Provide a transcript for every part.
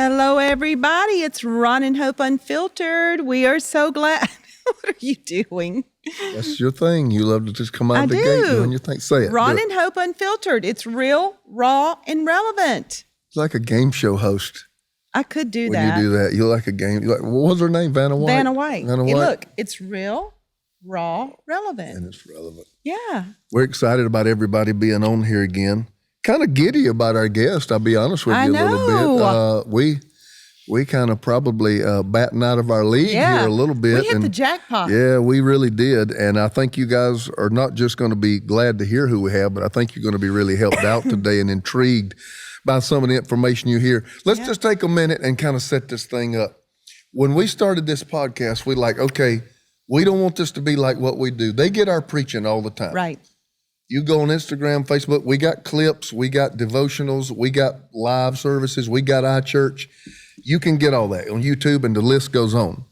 Hello, everybody. It's Ron and Hope Unfiltered. We are so glad. What are you doing? That's your thing. You love to just come out the gate doing your thing. Say it. Ron and Hope Unfiltered. It's real, raw, and relevant. It's like a game show host. I could do when that. When you do that, you're like a game. You're like, what was her name? Vanna White? Vanna White. Vanna White. Look, it's real, raw, relevant. And it's relevant. Yeah. We're excited about everybody being on here again. Kind of giddy about our guest, I'll be honest with you a little bit. We kind of probably batting out of our league here a little bit. We hit the jackpot. Yeah, we really did. And I think you guys are not just going to be glad to hear who we have, but I think you're going to be really helped out today and intrigued by some of the information you hear. Let's just take a minute and kind of set this thing up. When we started this podcast, we like, okay, we don't want this to be like what we do. They get our preaching all the time. Right. You go on Instagram, Facebook, we got clips, we got devotionals, we got live services, we got iChurch. You can get all that on YouTube and the list goes on.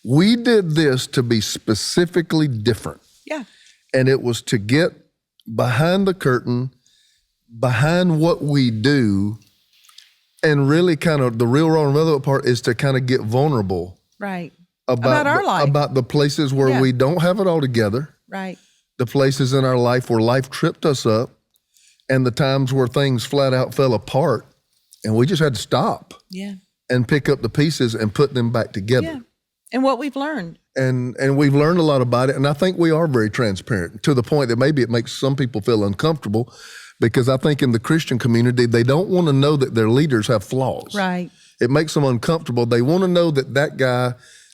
We did this to be specifically different. Yeah. And it was to get behind the curtain, behind what we do, and really kind of the real raw and relevant part is to kind of get vulnerable. Right. About our life. About the places where we don't have it all together. Right. The places in our life where life tripped us up, and the times where things flat out fell apart, and we just had to stop and pick up the pieces and put them back together. Yeah. And what we've learned. And we've learned a lot about it, and I think we are very transparent to the point that maybe it makes some people feel uncomfortable, because I think in the Christian community, they don't want to know that their leaders have flaws. Right. It makes them uncomfortable. They want to know that that guy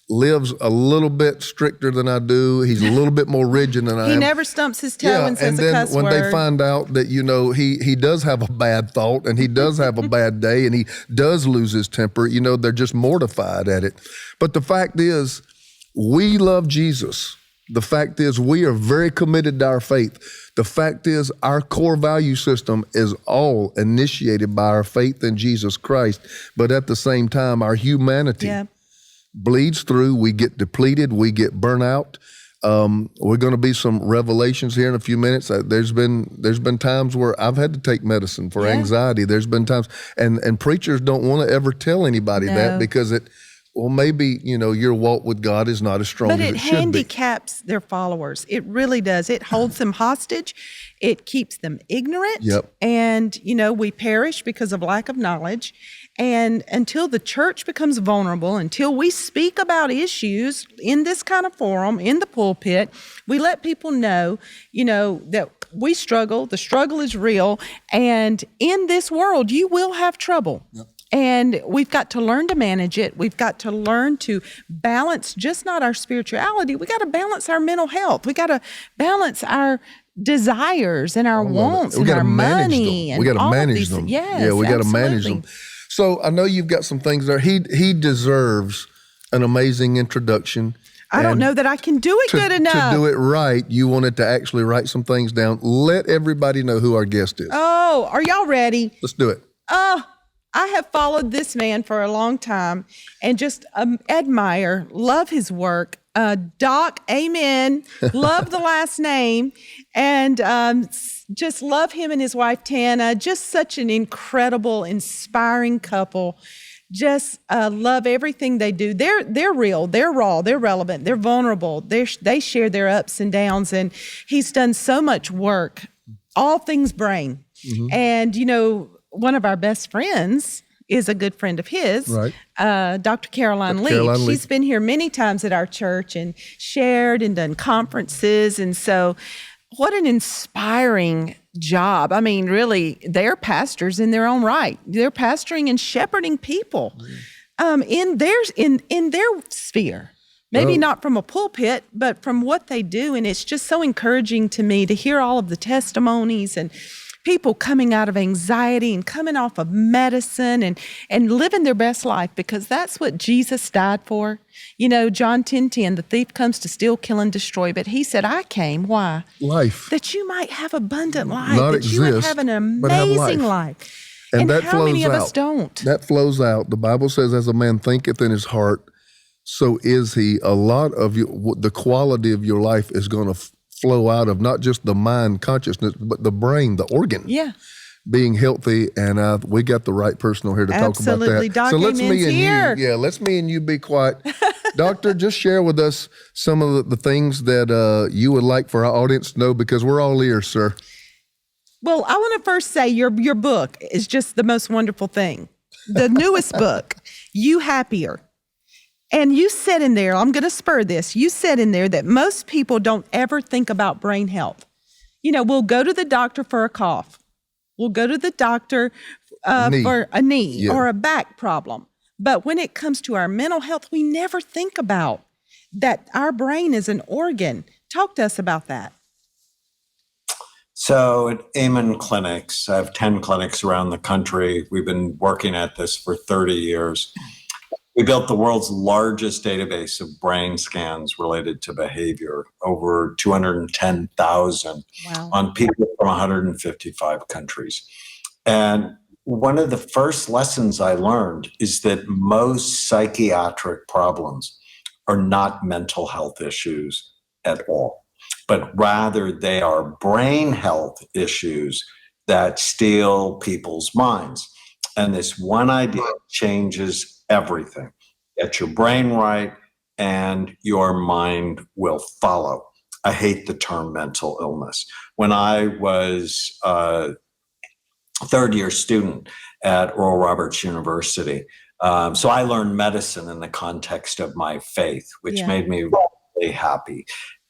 lives a little bit stricter than I do. He's a little bit more rigid than I am. He never stumps his toe and says a cuss word. And then when they find out that, you know, he does have a bad thought and he does have a bad day and he does lose his temper, you know, they're just mortified at it. But the fact is, we love Jesus. The fact is, we are very committed to our faith. The fact is, our core value system is all initiated by our faith in Jesus Christ. But at the same time, our humanity bleeds through. We get depleted. We get burnt out. We're going to be some revelations here in a few minutes. There's been times where I've had to take medicine for anxiety. There's been times, and preachers don't want to ever tell anybody that, because maybe, you know, your walk with God is not as strong as it should be. But it handicaps their followers. It really does. It holds them hostage. It keeps them ignorant. Yep. And, you know, we perish because of lack of knowledge. And until the church becomes vulnerable, until we speak about issues in this kind of forum, in the pulpit, we let people know, you know, that we struggle, the struggle is real, and in this world, you will have trouble. Yep. And we've got to learn to manage it. We've got to learn to balance just not our spirituality. We got to balance our mental health. We got to balance our desires and our wants and our money. We got to manage them. Yes, yeah, we got to manage them. So I know you've got some things there. He deserves an amazing introduction. I don't know that I can do it good enough. To do it right, you wanted to actually write some things down. Let everybody know who our guest is. Oh, are y'all ready? Let's do it. I have followed this man for a long time and just admire, love his work. Doc, amen. Love the last name. And just love him and his wife, Tana. Just such an incredible, inspiring couple. Just love everything they do. They're real. They're raw. They're relevant. They're vulnerable. They share their ups and downs. And he's done so much work, all things brain. Mm-hmm. And, you know, one of our best friends is a good friend of his, right. Dr. Caroline Lee. She's been here many times at our church and shared and done conferences. And so what an inspiring job. I mean, really, they're pastors in their own right. They're pastoring and shepherding people in their sphere. Maybe not from a pulpit, but from what they do. And it's just so encouraging to me to hear all of the testimonies and people coming out of anxiety and coming off of medicine and living their best life, because that's what Jesus died for. You know, John 10:10, the thief comes to steal, kill, and destroy, but he said, I came, why? Life. That you might have abundant life, Not that exist, you would have an amazing life. And that how flows many of out. us don't? That flows out. The Bible says, as a man thinketh in his heart, so is he. A lot of the quality of your life is going to flow out of not just the mind consciousness, but the brain, the organ. Yeah. being healthy, and we got the right person here to talk about that. Doc, so let's me and you be quiet. Doctor, just share with us some of the things that you would like for our audience to know, because we're all ears, sir. Well, I want to first say your book is just the most wonderful thing. The newest book, You Happier. And you said in there, I'm going to spur this, you said in there that most people don't ever think about brain health. We'll go to the doctor for a cough. We'll go to the doctor for a knee or a back problem. But when it comes to our mental health, we never think about that our brain is an organ. Talk to us about that. So at Amen Clinics, I have 10 clinics around the country. We've been working at this for 30 years. We built the world's largest database of brain scans related to behavior, over 210,000 on people from 155 countries. And one of the first lessons I learned is that most psychiatric problems are not mental health issues at all, but rather they are brain health issues that steal people's minds. And this one idea changes everything. Get your brain right and your mind will follow. I hate the term mental illness. When I was a third-year student at Oral Roberts University, so I learned medicine in the context of my faith, which made me really happy.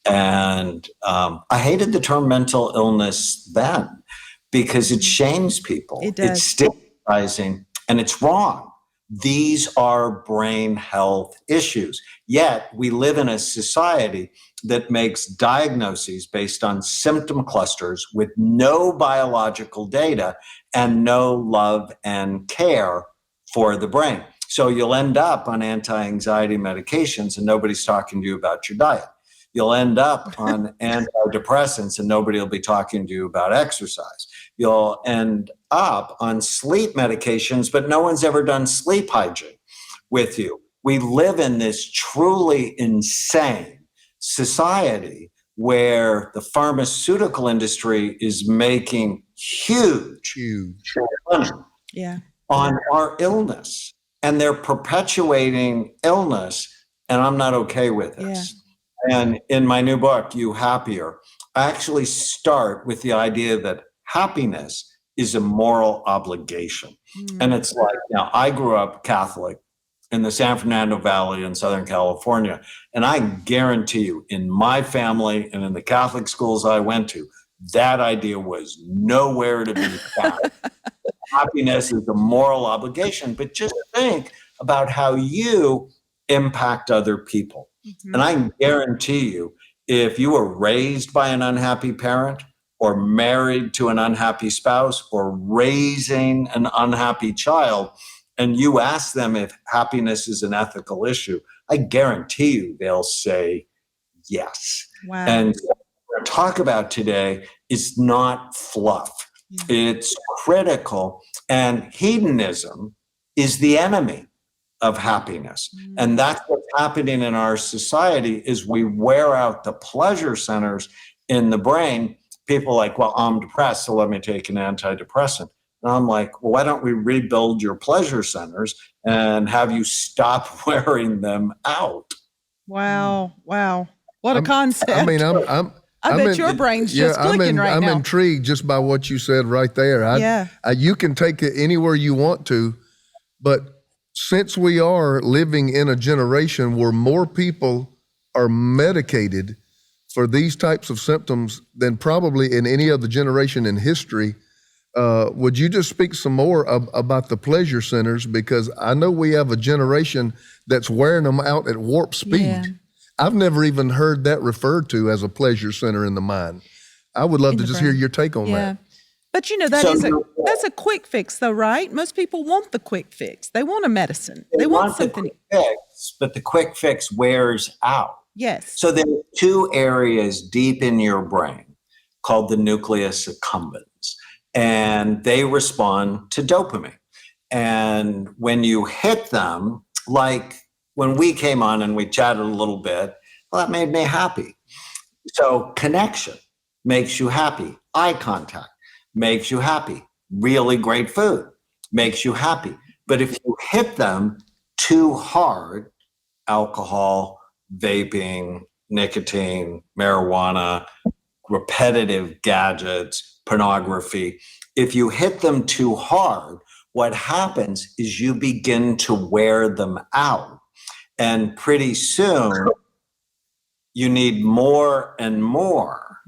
And I hated the term mental illness then because it shames people. It does. It's stigmatizing and it's wrong. These are brain health issues. Yet we live in a society that makes diagnoses based on symptom clusters with no biological data and no love and care for the brain. So you'll end up on anti-anxiety medications and nobody's talking to you about your diet. You'll end up on antidepressants and nobody will be talking to you about exercise. You'll end up on sleep medications, but no one's ever done sleep hygiene with you. We live in this truly insane society where the pharmaceutical industry is making huge money on our illness. And they're perpetuating illness, and I'm not okay with this. And in my new book, You Happier, I actually start with the idea that happiness is a moral obligation. And it's like, I grew up Catholic in the San Fernando Valley in Southern California. And I guarantee you, in my family and in the Catholic schools I went to, that idea was nowhere to be found. Happiness is a moral obligation, but just think about how you impact other people. And I can guarantee you, if you were raised by an unhappy parent or married to an unhappy spouse or raising an unhappy child, and you ask them if happiness is an ethical issue, I guarantee you they'll say yes. Wow. And what we're going to talk about today is not fluff. It's critical, and hedonism is the enemy of happiness. And that's what's happening in our society is we wear out the pleasure centers in the brain. People are like, well, I'm depressed, so let me take an antidepressant. And I'm like, well, why don't we rebuild your pleasure centers and have you stop wearing them out? Wow. What a concept. I mean, I bet your brain's just clicking right now. I'm intrigued just by what you said right there. You can take it anywhere you want to, but since we are living in a generation where more people are medicated for these types of symptoms than probably in any other generation in history, would you just speak some more about the pleasure centers? Because I know we have a generation that's wearing them out at warp speed. Yeah. I've never even heard that referred to as a pleasure center in the mind. I would love to just hear your take on that. But that's a quick fix though, right? Most people want the quick fix. They want a medicine. They want something. The quick fix, but the quick fix wears out. Yes. So there are two areas deep in your brain called the nucleus accumbens, and they respond to dopamine. And when you hit them, like when we came on and we chatted a little bit, well, that made me happy. So connection makes you happy. Eye contact makes you happy. really great food, makes you happy. But if you hit them too hard, alcohol, vaping, nicotine, marijuana, repetitive gadgets, pornography, if you hit them too hard, what happens is you begin to wear them out. And pretty soon, you need more and more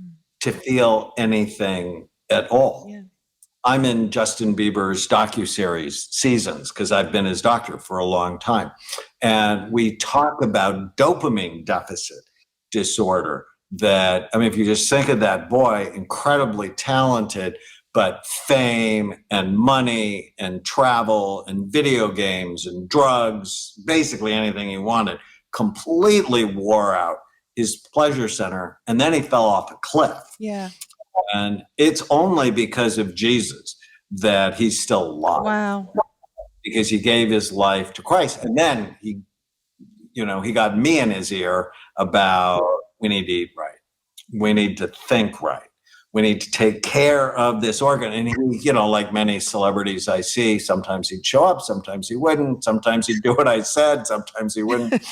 to feel anything at all. Yeah. I'm in Justin Bieber's docuseries Seasons because I've been his doctor for a long time. And we talk about dopamine deficit disorder that, I mean, if you just think of that boy, incredibly talented, but fame and money and travel and video games and drugs, basically anything he wanted, completely wore out his pleasure center. And then he fell off a cliff. Yeah. And it's only because of Jesus that he's still alive. Wow. Because he gave his life to Christ. And then he got me in his ear about we need to eat right. We need to think right. We need to take care of this organ. And he, like many celebrities I see, sometimes he'd show up, sometimes he wouldn't, sometimes he'd do what I said, sometimes he wouldn't.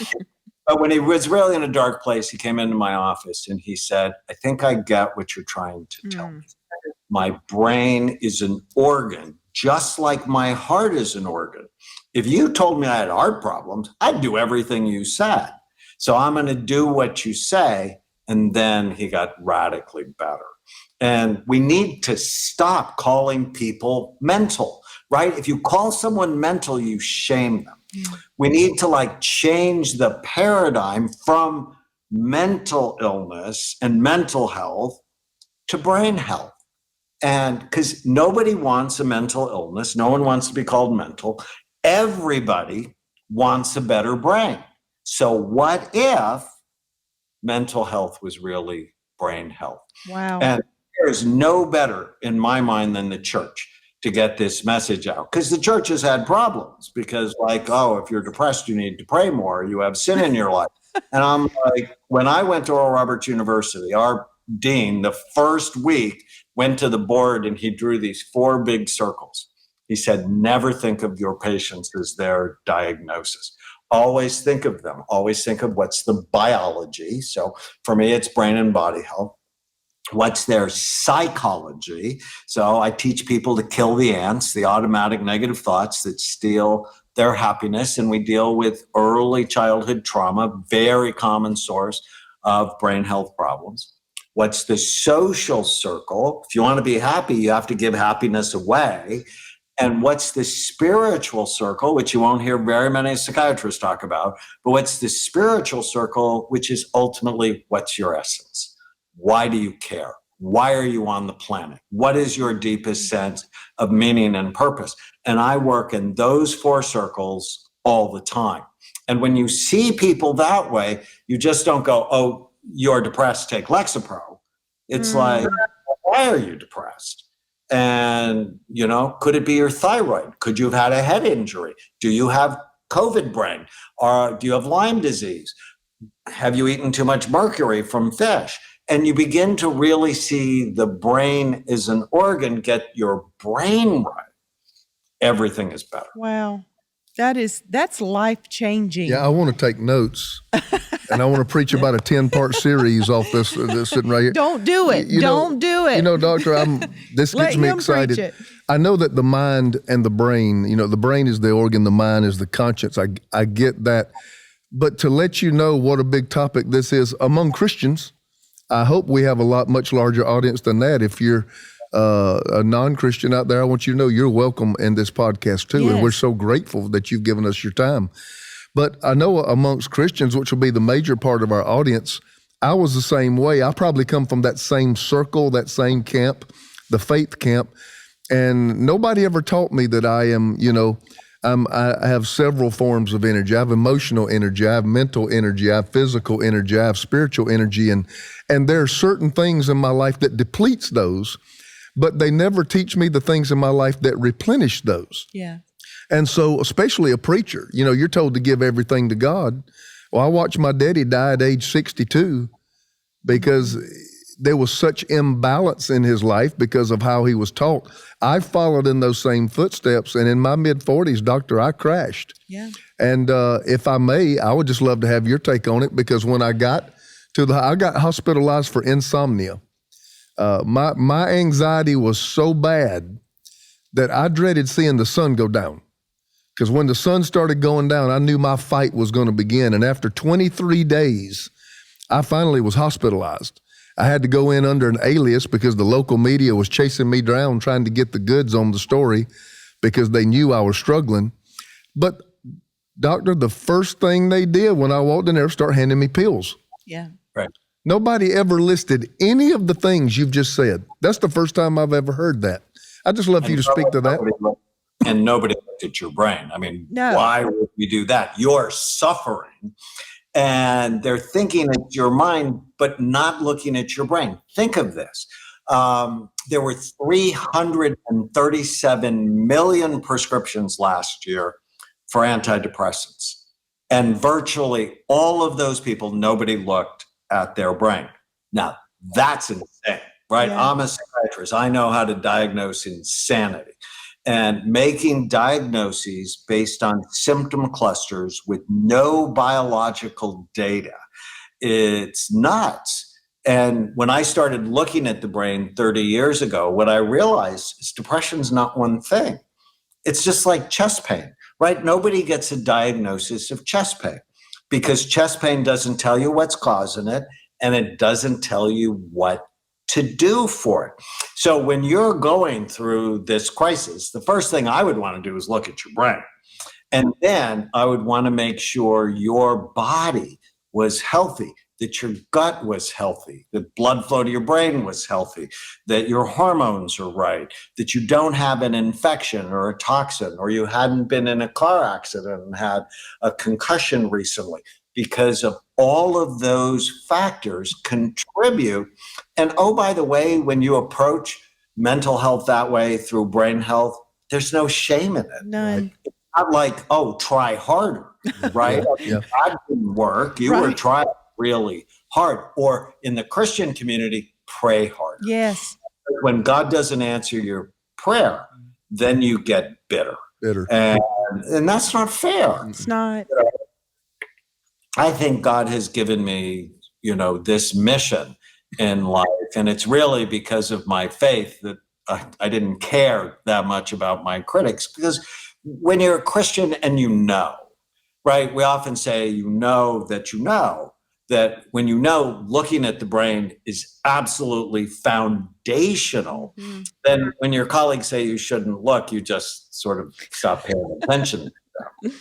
But when he was really in a dark place, he came into my office and he said, I think I get what you're trying to tell me. My brain is an organ, just like my heart is an organ. If you told me I had heart problems, I'd do everything you said. So I'm going to do what you say. And then he got radically better. And we need to stop calling people mental, right? If you call someone mental, you shame them. We need to change the paradigm from mental illness and mental health to brain health. And because nobody wants a mental illness, no one wants to be called mental. Everybody wants a better brain. So what if mental health was really brain health? Wow. And there's no better in my mind than the church to get this message out, because the church has had problems because if you're depressed, you need to pray more. You have sin in your life. And I'm like, when I went to Oral Roberts University, our dean, the first week, went to the board and he drew these 4 big circles. He said, never think of your patients as their diagnosis. Always think of them. Always think of what's the biology. So for me, it's brain and body health. What's their psychology? So I teach people to kill the ants, the automatic negative thoughts that steal their happiness. And we deal with early childhood trauma, very common source of brain health problems. What's the social circle? If you want to be happy, you have to give happiness away. And what's the spiritual circle, which you won't hear very many psychiatrists talk about, but what's the spiritual circle, which is ultimately what's your essence? Why do you care? Why are you on the planet? What is your deepest sense of meaning and purpose? And I work in those 4 circles all the time. And when you see people that way, you just don't go, oh, you're depressed, take Lexapro. It's like, why are you depressed? And, could it be your thyroid? Could you have had a head injury? Do you have COVID brain? Or do you have Lyme disease? Have you eaten too much mercury from fish? And you begin to really see the brain as an organ. Get your brain right, everything is better. Wow. That's life-changing. Yeah, I want to take notes, and I want to preach about a 10-part series off this sitting right here. Don't do it. Don't do it. Doctor, this gets me excited. I know that the mind and the brain, the brain is the organ, the mind is the conscience. I get that. But to let you know what a big topic this is among Christians, I hope we have a much larger audience than that. If you're a non-Christian out there, I want you to know you're welcome in this podcast too. Yes. And we're so grateful that you've given us your time. But I know amongst Christians, which will be the major part of our audience, I was the same way. I probably come from that same circle, that same camp, the faith camp. And nobody ever taught me that I am, I have several forms of energy. I have emotional energy. I have mental energy. I have physical energy. I have spiritual energy. And there are certain things in my life that depletes those, but they never teach me the things in my life that replenish those. Yeah. And so, especially a preacher, you're told to give everything to God. Well, I watched my daddy die at age 62 because there was such imbalance in his life because of how he was taught. I followed in those same footsteps, and in my mid-40s, doctor, I crashed. Yeah. And if I may, I would just love to have your take on it, because when I got hospitalized for insomnia. My anxiety was so bad that I dreaded seeing the sun go down. Because when the sun started going down, I knew my fight was going to begin. And after 23 days, I finally was hospitalized. I had to go in under an alias because the local media was chasing me down, trying to get the goods on the story because they knew I was struggling. But doctor, the first thing they did when I walked in there was start handing me pills. Yeah. Right. Nobody ever listed any of the things you've just said. That's the first time I've ever heard that. I'd just love for you to speak to that. And nobody looked at your brain. I mean, No. Why would we do that? You're suffering, and they're thinking it's your mind, but not looking at your brain. Think of this. There were 337 million prescriptions last year for antidepressants. And virtually all of those people, nobody looked at their brain. Now, that's insane, right? Yeah. I'm a psychiatrist. I know how to diagnose insanity. And making diagnoses based on symptom clusters with no biological data, it's nuts. And when I started looking at the brain 30 years ago, what I realized is depression's not one thing. It's just like chest pain, right? Nobody gets a diagnosis of chest pain because chest pain doesn't tell you what's causing it, and it doesn't tell you what to do for it. So when you're going through this crisis, the first thing I would want to do is look at your brain. And then I would want to make sure your body was healthy, that your gut was healthy, that blood flow to your brain was healthy, that your hormones are right, that you don't have an infection or a toxin, or you hadn't been in a car accident and had a concussion recently. Because of all of those factors contribute. And oh, by the way, when you approach mental health that way through brain health, there's no shame in it. None. Right? It's not like, oh, try harder, right? Yeah. That didn't work. You were trying really hard. Or in the Christian community, pray harder. Yes. When God doesn't answer your prayer, then you get bitter. And that's not fair. It's not. I think God has given me, this mission in life. And it's really because of my faith that I didn't care that much about my critics. Because when you're a Christian and right? We often say, that when looking at the brain is absolutely foundational, then when your colleagues say you shouldn't look, you just sort of stop paying attention to them.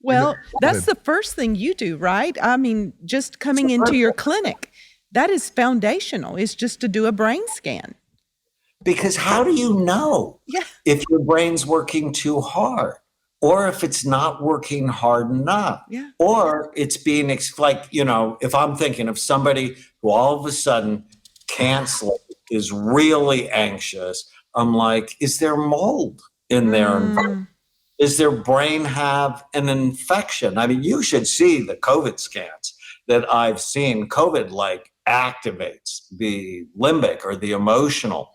Well, that's the first thing you do, right? I mean, just coming into your clinic, that is foundational, is just to do a brain scan. Because how do you know if your brain's working too hard, or if it's not working hard enough, or it's being if I'm thinking of somebody who all of a sudden can't sleep, is really anxious, I'm like, is there mold in their environment? Does their brain have an infection? I mean, you should see the COVID scans that I've seen. COVID activates the limbic or the emotional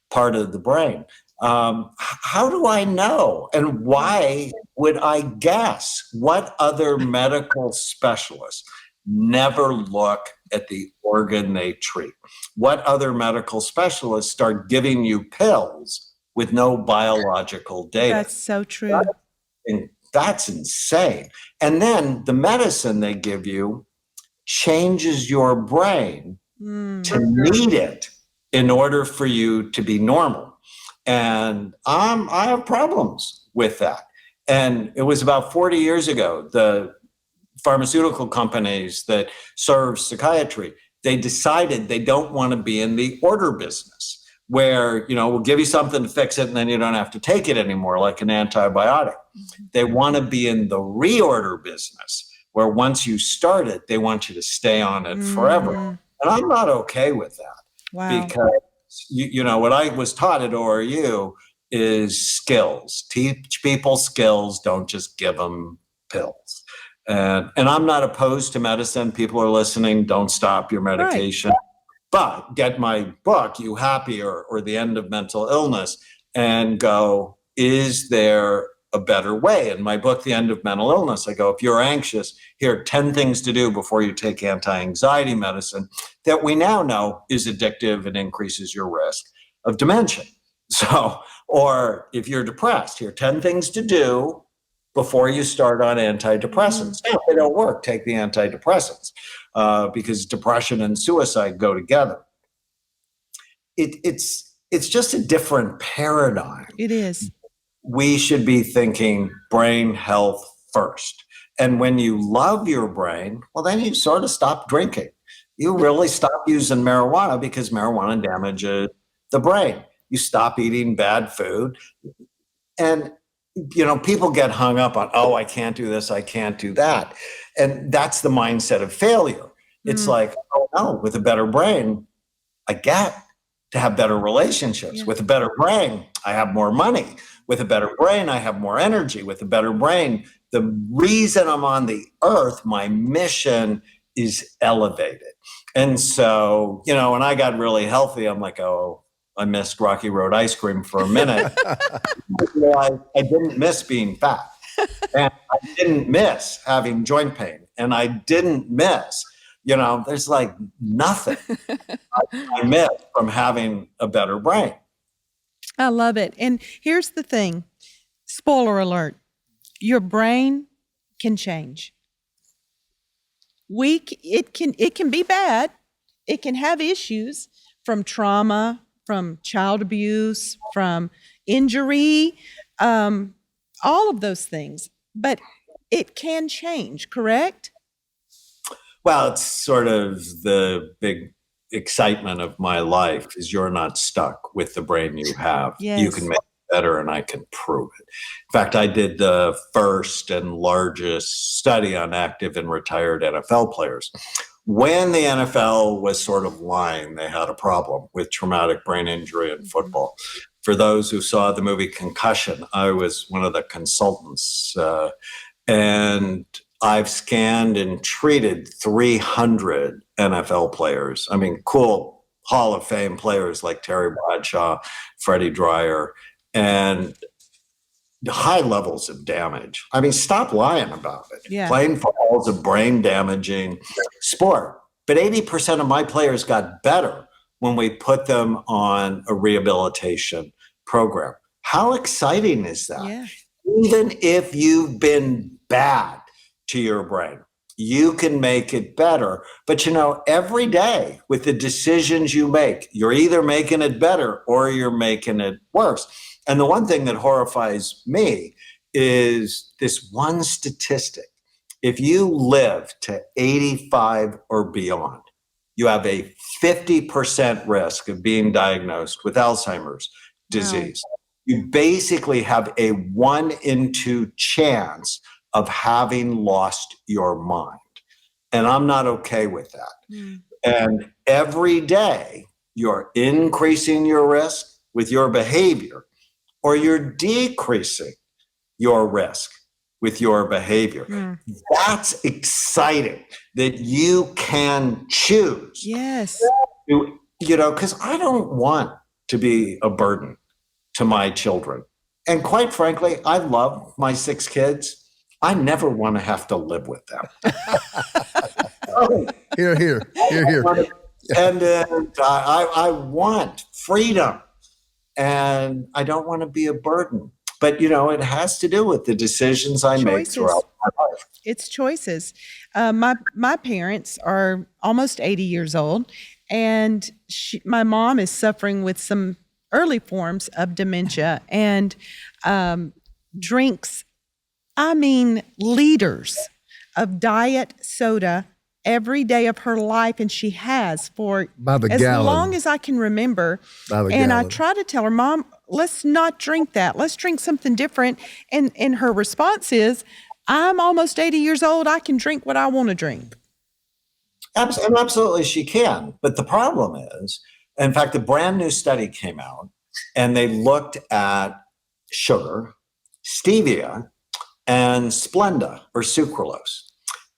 part of the brain. How do I know? And why would I guess? What other medical specialists never look at the organ they treat? What other medical specialists start giving you pills with no biological data? That's so true. That's insane. And then the medicine they give you changes your brain to need it in order for you to be normal. And I have problems with that. And it was about 40 years ago, the pharmaceutical companies that serve psychiatry, they decided they don't want to be in the order business, where, we'll give you something to fix it and then you don't have to take it anymore, like an antibiotic. They want to be in the reorder business, where once you start it, they want you to stay on it forever. And I'm not okay with that. Wow. Because, what I was taught at ORU is skills. Teach people skills, don't just give them pills. And I'm not opposed to medicine. People are listening, don't stop your medication. But get my book, You Happy, or The End of Mental Illness, and go, is there a better way? In my book, The End of Mental Illness, I go, if you're anxious, here are 10 things to do before you take anti-anxiety medicine that we now know is addictive and increases your risk of dementia. So, or if you're depressed, here are 10 things to do before you start on antidepressants. If they don't work, take the antidepressants, because depression and suicide go together. It's just a different paradigm. It is. We should be thinking brain health first. And when you love your brain, well, then you sort of stop drinking. You really stop using marijuana because marijuana damages the brain. You stop eating bad food. And, people get hung up on, oh, I can't do this, I can't do that. And that's the mindset of failure. It's like, oh, no, with a better brain, I get to have better relationships. Yeah. With a better brain, I have more money. With a better brain, I have more energy. With a better brain, the reason I'm on the earth, my mission is elevated. And so, when I got really healthy, I'm like, oh, I missed Rocky Road ice cream for a minute. I didn't miss being fat. And I didn't miss having joint pain. And I didn't miss, there's like nothing I missed from having a better brain. I love it. And here's the thing, spoiler alert, your brain can change. It can be bad. It can have issues from trauma, from child abuse, from injury, all of those things. But it can change, correct? Well, it's sort of the big excitement of my life is you're not stuck with the brain you have. Yes. You can make it better, and I can prove it. In fact, I did the first and largest study on active and retired NFL players. When the NFL was sort of lying, they had a problem with traumatic brain injury in football. For those who saw the movie Concussion, I was one of the consultants, and I've scanned and treated 300 NFL players. I mean, cool Hall of Fame players like Terry Bradshaw, Freddie Dryer, and high levels of damage. I mean, stop lying about it. Yeah. Playing football is a brain damaging sport. But 80% of my players got better when we put them on a rehabilitation program. How exciting is that? Yeah. Even if you've been bad to your brain, you can make it better. But every day with the decisions you make, you're either making it better or you're making it worse. And the one thing that horrifies me is this one statistic. If you live to 85 or beyond, you have a 50% risk of being diagnosed with Alzheimer's disease. Wow. You basically have a 1 in 2 chance of having lost your mind. And I'm not okay with that. And every day you're increasing your risk with your behavior, or you're decreasing your risk with your behavior. That's exciting that you can choose. Yes. Because I don't want to be a burden to my children. And quite frankly, I love my 6 kids. I never want to have to live with them. Here. And I want freedom. And I don't want to be a burden. But, it has to do with the decisions I make throughout my life. It's choices. My parents are almost 80 years old, and my mom is suffering with some early forms of dementia and drinks, liters of diet soda every day of her life, and she has for as long as I can remember. And I try to tell her, Mom, let's not drink that. Let's drink something different. And her response is, I'm almost 80 years old. I can drink what I want to drink. Absolutely, she can. But the problem is, in fact, a brand new study came out, and they looked at sugar, stevia, and Splenda or sucralose.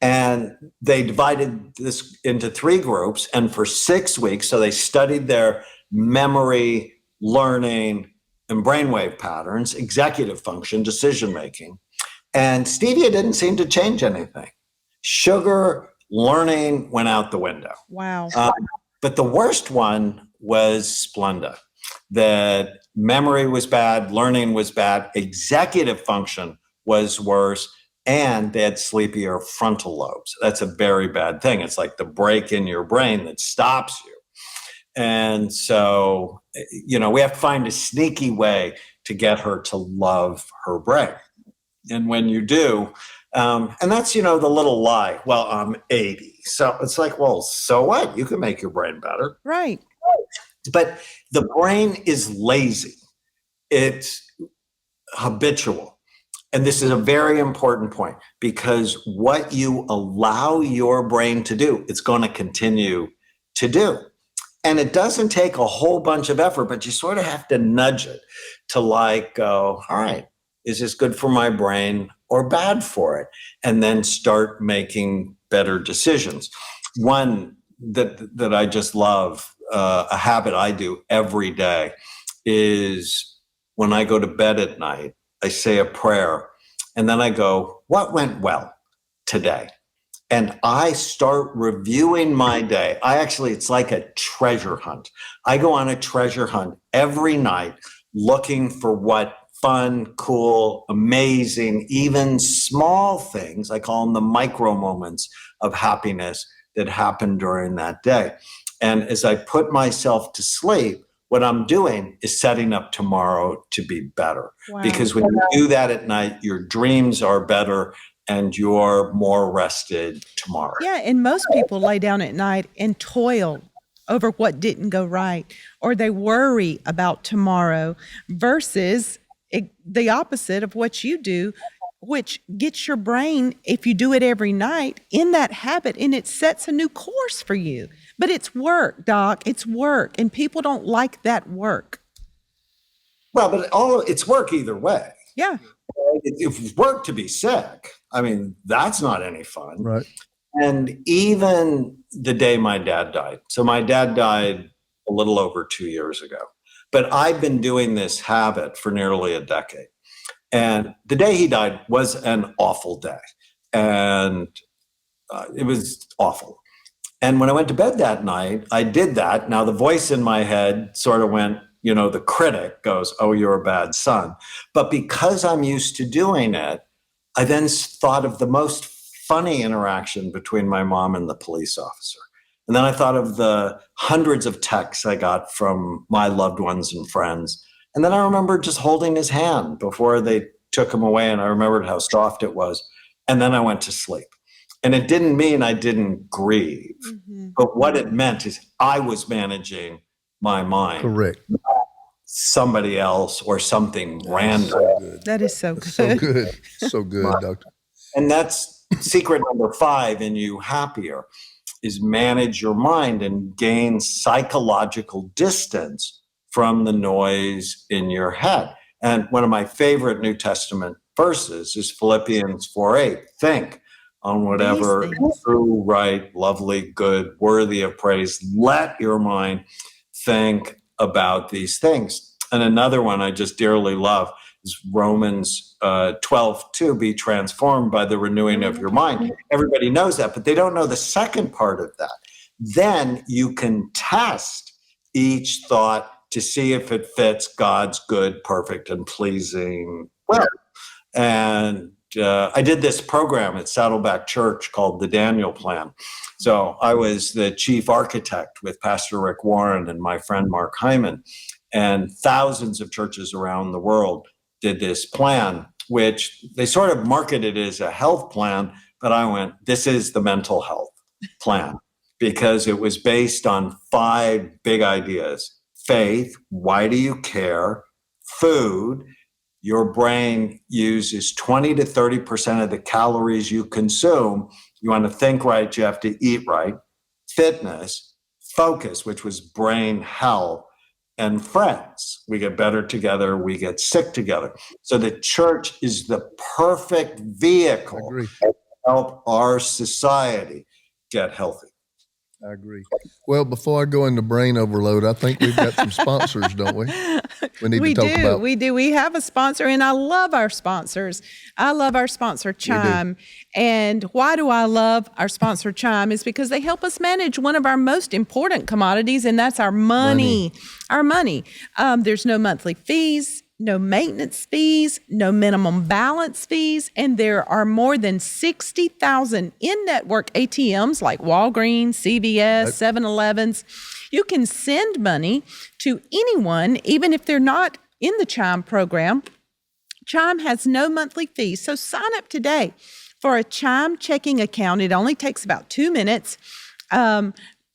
And they divided this into 3 groups. And for 6 weeks, so they studied their memory, learning, and brainwave patterns, executive function, decision-making. And stevia didn't seem to change anything. Sugar, learning went out the window. Wow. But the worst one was Splenda. That memory was bad, learning was bad, executive function was worse, and they had sleepier frontal lobes. That's a very bad thing. It's like the break in your brain that stops you. And so, we have to find a sneaky way to get her to love her brain. And when you do, and that's, the little lie, well, I'm 80. So it's like, well, so what? You can make your brain better. Right. But the brain is lazy. It's habitual. And this is a very important point, because what you allow your brain to do, it's going to continue to do. And it doesn't take a whole bunch of effort, but you sort of have to nudge it to go, all right, is this good for my brain or bad for it? And then start making better decisions. One that I just love, a habit I do every day, is when I go to bed at night, I say a prayer, and then I go, what went well today? And I start reviewing my day. It's like a treasure hunt. I go on a treasure hunt every night looking for what fun, cool, amazing, even small things, I call them the micro moments of happiness that happened during that day. And as I put myself to sleep, what I'm doing is setting up tomorrow to be better. Wow. Because when you do that at night, your dreams are better and you're more rested tomorrow. Yeah, and most people lay down at night and toil over what didn't go right, or they worry about tomorrow, versus the opposite of what you do, which gets your brain, if you do it every night, in that habit, and it sets a new course for you. But it's work, Doc. It's work, and people don't like that work. Well, but it's work either way. Yeah. It's work to be sick. That's not any fun. Right. And even the day my dad died. So my dad died a little over 2 years ago. But I've been doing this habit for nearly a decade. And the day he died was an awful day. And it was awful. And when I went to bed that night, I did that. Now the voice in my head sort of went, the critic goes, oh, you're a bad son. But because I'm used to doing it, I then thought of the most funny interaction between my mom and the police officer. And then I thought of the hundreds of texts I got from my loved ones and friends. And then I remembered just holding his hand before they took him away. And I remembered how soft it was. And then I went to sleep. And it didn't mean I didn't grieve. Mm-hmm. But what it meant is I was managing my mind. Correct. Somebody else or something random. So that is so good. So good. So good, Doctor. And that's secret number 5 in You Happier, is manage your mind and gain psychological distance from the noise in your head. And one of my favorite New Testament verses is Philippians 4:8. Think on whatever true, right, lovely, good, worthy of praise. Let your mind think about these things. And another one I just dearly love is Romans 12:2, be transformed by the renewing of your mind. Everybody knows that, but they don't know the second part of that. Then you can test each thought to see if it fits God's good, perfect, and pleasing will. And I did this program at Saddleback Church called the Daniel Plan. So I was the chief architect with Pastor Rick Warren and my friend Mark Hyman, and thousands of churches around the world did this plan, which they sort of marketed as a health plan, but I went, this is the mental health plan, because it was based on 5 big ideas. Faith, why do you care? Food, your brain uses 20 to 30% of the calories you consume. You want to think right, you have to eat right. Fitness, focus, which was brain health, and friends. We get better together, we get sick together. So the church is the perfect vehicle help our society get healthy. I agree. Well, before I go into brain overload, I think we've got some sponsors, don't we? We need to talk about. We do. We have a sponsor, and I love our sponsors. I love our sponsor, Chime. And why do I love our sponsor, Chime? Is because they help us manage one of our most important commodities, and that's our money. Our money. There's no monthly fees, no maintenance fees, no minimum balance fees, and there are more than 60,000 in-network ATMs like Walgreens, CVS, 7-Elevens. You can send money to anyone, even if they're not in the Chime program. Chime has no monthly fees, so sign up today for a Chime checking account. It only takes about 2 minutes.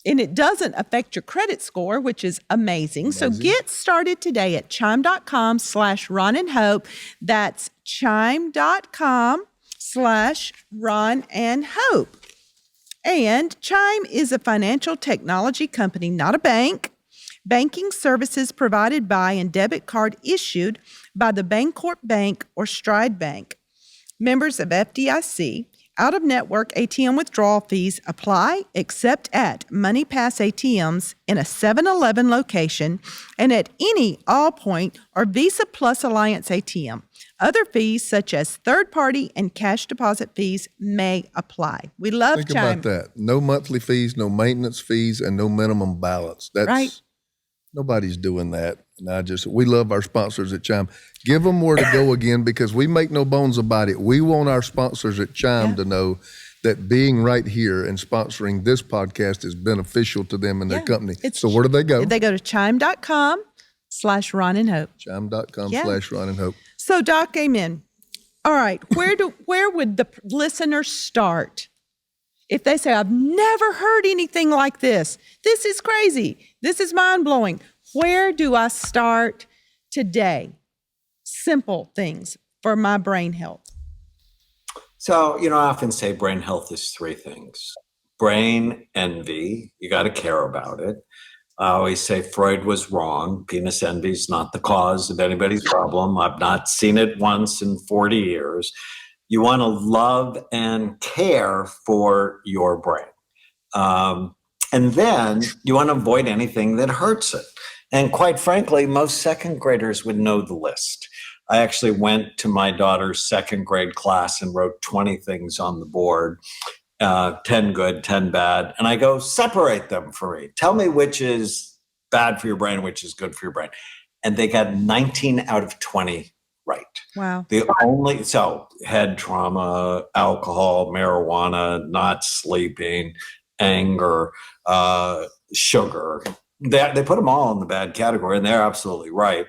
And it doesn't affect your credit score, which is amazing. So get started today at chime.com/Ron and Hope. That's chime.com/Ron and Hope. And Chime is a financial technology company, not a bank. Banking services provided by and debit card issued by the Bancorp Bank or Stride Bank. Members of FDIC. Out-of-network ATM withdrawal fees apply except at MoneyPass ATMs in a 7-Eleven location and at any Allpoint or Visa Plus Alliance ATM. Other fees such as third-party and cash deposit fees may apply. We love Chime. Think about that. No monthly fees, no maintenance fees, and no minimum balance. That's right. Nobody's doing that. And we love our sponsors at Chime. Give them where to go again, because we make no bones about it. We want our sponsors at Chime to know that being right here and sponsoring this podcast is beneficial to them and their company. So where do they go? They go to chime.com/Ron and Hope. Chime.com/Ron and Hope. So Doc, amen. All right. Where would the listener start? If they say, I've never heard anything like this. This is crazy. This is mind-blowing. Where do I start today? Simple things for my brain health. So, I often say brain health is 3 things. Brain envy, you got to care about it. I always say Freud was wrong. Penis envy is not the cause of anybody's problem. I've not seen it once in 40 years. You want to love and care for your brain. And then you want to avoid anything that hurts it. And quite frankly, most second graders would know the list. I actually went to my daughter's second grade class and wrote 20 things on the board, 10 good, 10 bad. And I go, separate them for me. Tell me which is bad for your brain, which is good for your brain. And they got 19 out of 20 right. Wow. So head trauma, alcohol, marijuana, not sleeping, anger, sugar. They put them all in the bad category, and they're absolutely right.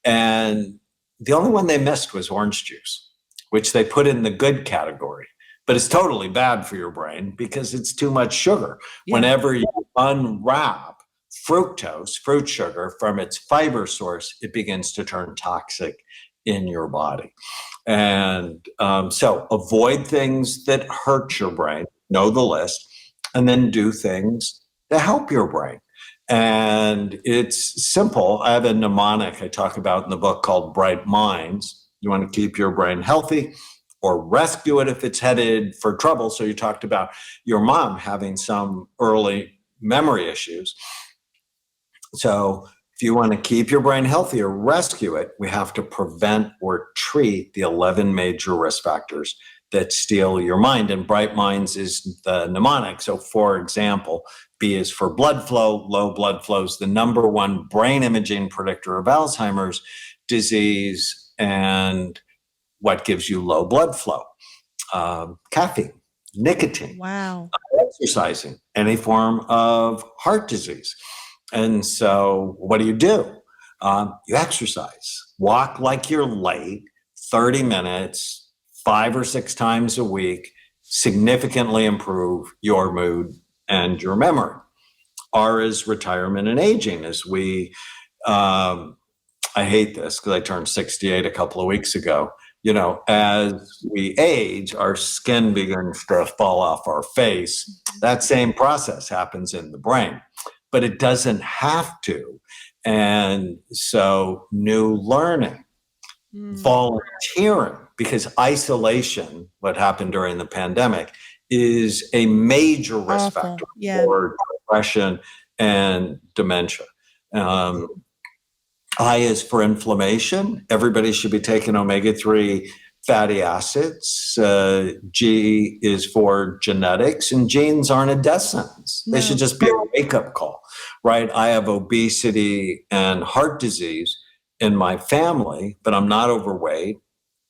And the only one they missed was orange juice, which they put in the good category. But it's totally bad for your brain because it's too much sugar. Yeah. Whenever you unwrap fructose, fruit sugar, from its fiber source, it begins to turn toxic in your body. And so avoid things that hurt your brain, know the list, and then do things to help your brain. And it's simple. I have a mnemonic I talk about in the book called Bright Minds. You want to keep your brain healthy or rescue it if it's headed for trouble. So you talked about your mom having some early memory issues. So if you want to keep your brain healthy or rescue it, we have to prevent or treat the 11 major risk factors that steal your mind. And Bright Minds is the mnemonic. So for example, B is for blood flow. Low blood flow is the number one brain imaging predictor of Alzheimer's disease. And what gives you low blood flow? Caffeine, nicotine, exercising, any form of heart disease. And so what do? You exercise, walk like you're late, 30 minutes, 5 or 6 times a week, significantly improve your mood and your memory. R is retirement and aging. As I hate this because I turned 68 a couple of weeks ago. As we age, our skin begins to fall off our face. That same process happens in the brain, but it doesn't have to. And so new learning, volunteering, because isolation, what happened during the pandemic, is a major risk factor for depression and dementia. I is for inflammation. Everybody should be taking omega-3 fatty acids. G is for genetics, and genes aren't a death sentence. They should just be a wake-up call, right? I have obesity and heart disease in my family, but I'm not overweight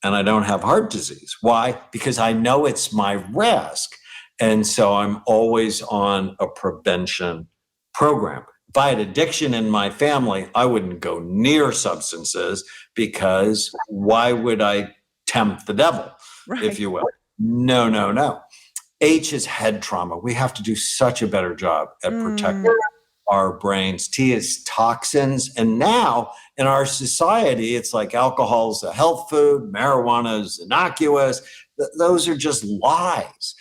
and I don't have heart disease. Why? Because I know it's my risk. And so I'm always on a prevention program. If I had addiction in my family, I wouldn't go near substances, because why would I tempt the devil, if you will? No. H is head trauma. We have to do such a better job at protecting our brains. T is toxins. And now in our society, it's like alcohol is a health food, marijuana is innocuous. Those are just lies.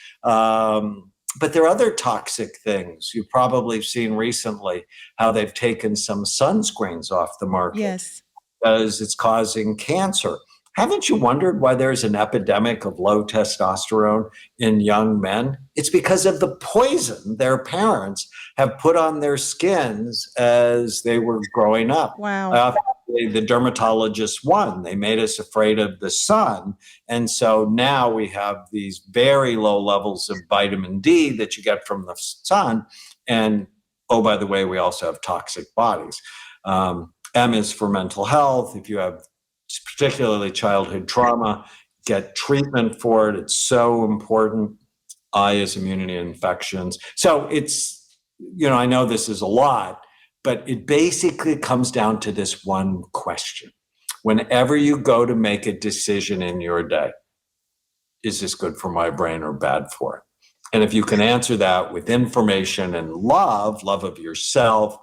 But there are other toxic things. You've probably seen recently how they've taken some sunscreens off the market because it's causing cancer. Haven't you wondered why there's an epidemic of low testosterone in young men? It's because of the poison their parents have put on their skins as they were growing up. Wow. The dermatologist won. They made us afraid of the sun. And so now we have these very low levels of vitamin D that you get from the sun. And, oh, by the way, we also have toxic bodies. M is for mental health. If you have particularly childhood trauma, get treatment for it. It's so important. I is immunity infections. So it's, I know this is a lot, but it basically comes down to this one question. Whenever you go to make a decision in your day, is this good for my brain or bad for it? And if you can answer that with information and love of yourself,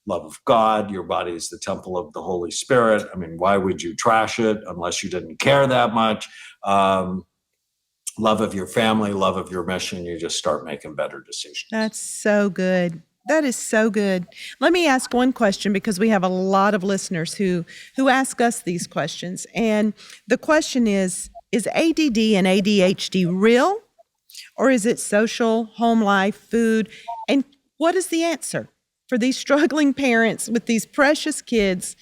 love of God, your body is the temple of the Holy Spirit. I mean, why would you trash it unless you didn't care that much? Love of your family, love of your mission, you just start making better decisions. That's so good. That is so good. Let me ask one question, because we have a lot of listeners who ask us these questions. And the question is ADD and ADHD real, or is it social, home life, food? And what is the answer for these struggling parents with these precious kids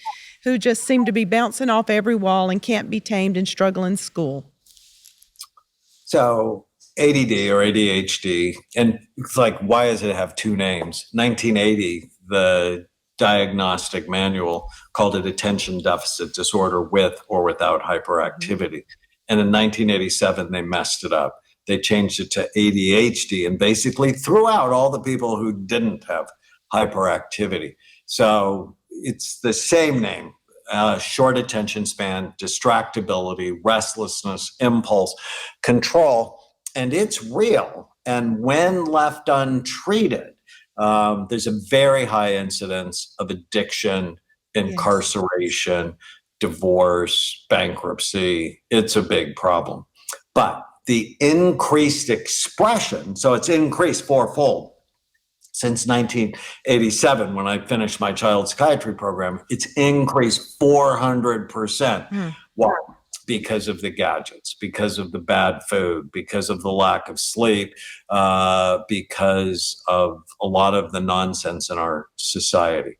who just seem to be bouncing off every wall and can't be tamed and struggle in school? So ADD or ADHD, and it's like, why does it have two names? 1980, the diagnostic manual called it attention deficit disorder with or without hyperactivity. And in 1987, they messed it up. They changed it to ADHD and basically threw out all the people who didn't have hyperactivity. So it's the same name, short attention span, distractibility, restlessness, impulse control, and it's real. And when left untreated, there's a very high incidence of addiction, incarceration, divorce, bankruptcy. It's a big problem. But the increased expression, so it's increased fourfold since 1987, when I finished my child psychiatry program, it's increased 400%. Why? Because of the gadgets, because of the bad food, because of the lack of sleep, because of a lot of the nonsense in our society.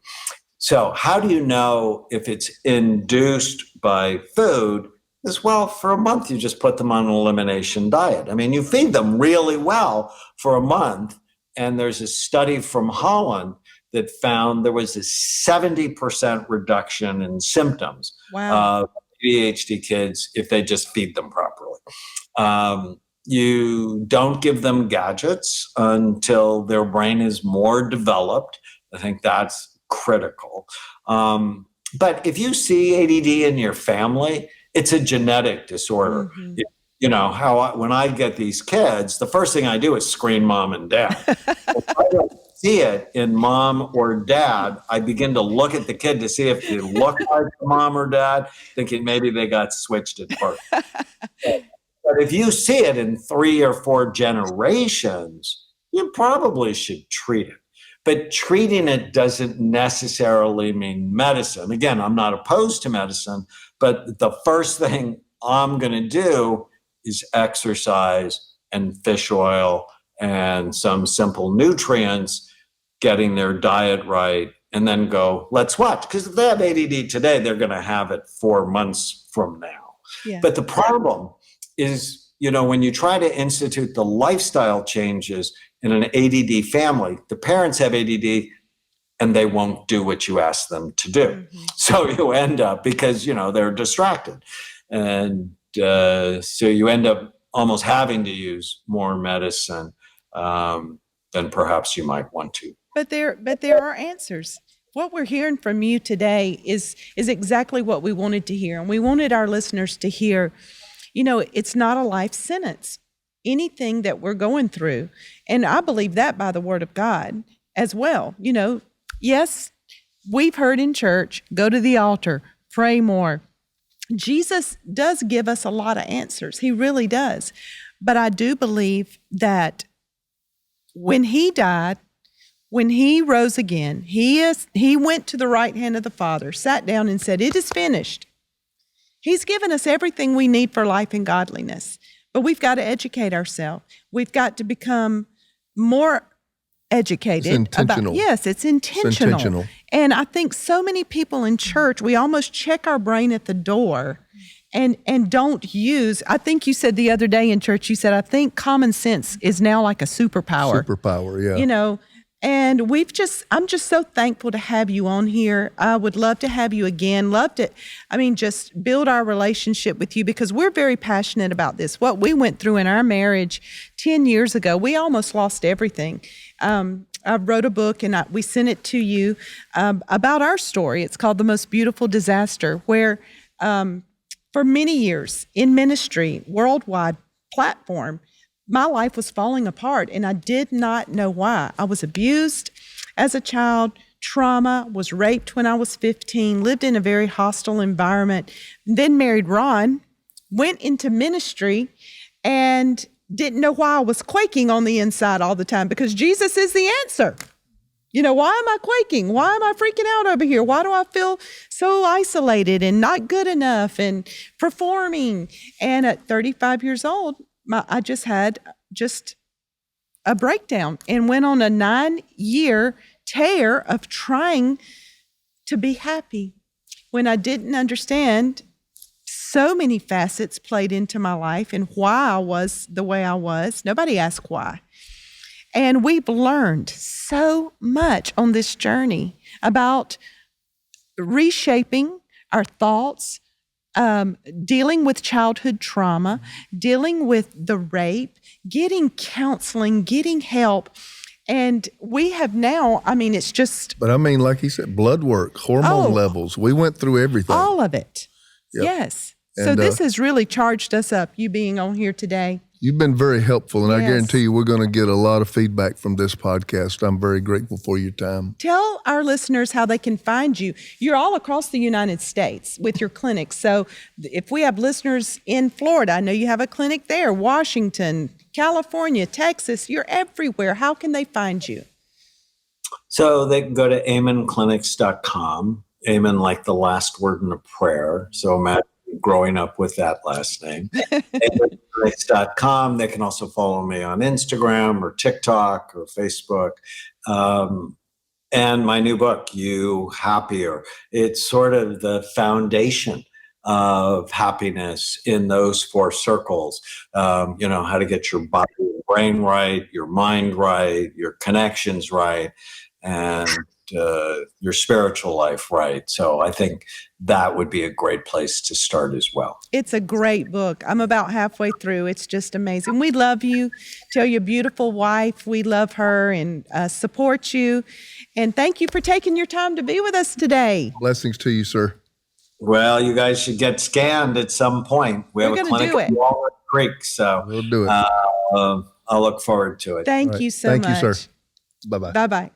So how do you know if it's induced by food? As well, for a month, you just put them on an elimination diet. I mean, you feed them really well for a month. And there's a study from Holland that found there was a 70% reduction in symptoms of ADHD kids if they just feed them properly. You don't give them gadgets until their brain is more developed. I think that's critical. But if you see ADD in your family, it's a genetic disorder. Mm-hmm. You know, when I get these kids, the first thing I do is screen mom and dad. If I don't see it in mom or dad, I begin to look at the kid to see if they look like mom or dad, thinking maybe they got switched at birth. But if you see it in 3 or 4 generations, you probably should treat it. But treating it doesn't necessarily mean medicine. Again, I'm not opposed to medicine, but the first thing I'm going to do is exercise and fish oil and some simple nutrients, getting their diet right, and then go, let's watch. Because if they have ADD today, they're going to have it 4 months from now. Yeah. But the problem is, when you try to institute the lifestyle changes in an ADD family, the parents have ADD and they won't do what you ask them to do. Mm-hmm. So you end up, because, they're distracted. And so you end up almost having to use more medicine than perhaps you might want to. But there are answers. What we're hearing from you today is exactly what we wanted to hear. And we wanted our listeners to hear, it's not a life sentence. Anything that we're going through, and I believe that by the word of God as well. Yes, we've heard in church, go to the altar, pray more. Jesus does give us a lot of answers. He really does. But I do believe that when he died, when he rose again, he went to the right hand of the Father, sat down and said, it is finished. He's given us everything we need for life and godliness, but we've got to educate ourselves. We've got to become more educated. It's intentional. Yes, it's intentional. And I think so many people in church, we almost check our brain at the door and don't use, I think you said the other day in church, you said, I think common sense is now like a superpower. Superpower, yeah. And I'm just so thankful to have you on here. I would love to have you again. Just build our relationship with you, because we're very passionate about this. What we went through in our marriage 10 years ago, we almost lost everything. I wrote a book and we sent it to you about our story. It's called The Most Beautiful Disaster, where for many years in ministry, worldwide platform, my life was falling apart and I did not know why. I was abused as a child, trauma, was raped when I was 15, lived in a very hostile environment, then married Ron, went into ministry and didn't know why I was quaking on the inside all the time, because Jesus is the answer. Why am I quaking? Why am I freaking out over here? Why do I feel so isolated and not good enough and performing? And at 35 years old, I just had a breakdown and went on a 9-year tear of trying to be happy when I didn't understand so many facets played into my life and why I was the way I was. Nobody asked why. And we've learned so much on this journey about reshaping our thoughts, dealing with childhood trauma, dealing with the rape, getting counseling, getting help. And we have now, it's just... But like he said, blood work, hormone levels. We went through everything. All of it. Yep. Yes. So this has really charged us up, you being on here today. You've been very helpful, and yes. I guarantee you we're going to get a lot of feedback from this podcast. I'm very grateful for your time. Tell our listeners how they can find you. You're all across the United States with your clinics. So if we have listeners in Florida, I know you have a clinic there, Washington, California, Texas, you're everywhere. How can they find you? So they can go to amenclinics.com, Amen like the last word in a prayer. So imagine growing up with that last name. amenclinics.com. They can also follow me on Instagram or TikTok or Facebook. And my new book, You Happier. It's sort of the foundation of happiness in those 4 circles. How to get your body and brain right, your mind right, your connections right, and your spiritual life right. So I think that would be a great place to start as well. It's a great book. I'm about halfway through. It's just amazing. We love you. Tell your beautiful wife we love her and support you. And thank you for taking your time to be with us today. Blessings to you, sir. Well, you guys should get scanned at some point. We have a clinic in Walnut Creek, so we'll do it. I'll look forward to it. Thank you so much. Thank you, sir. Bye-bye. Bye-bye.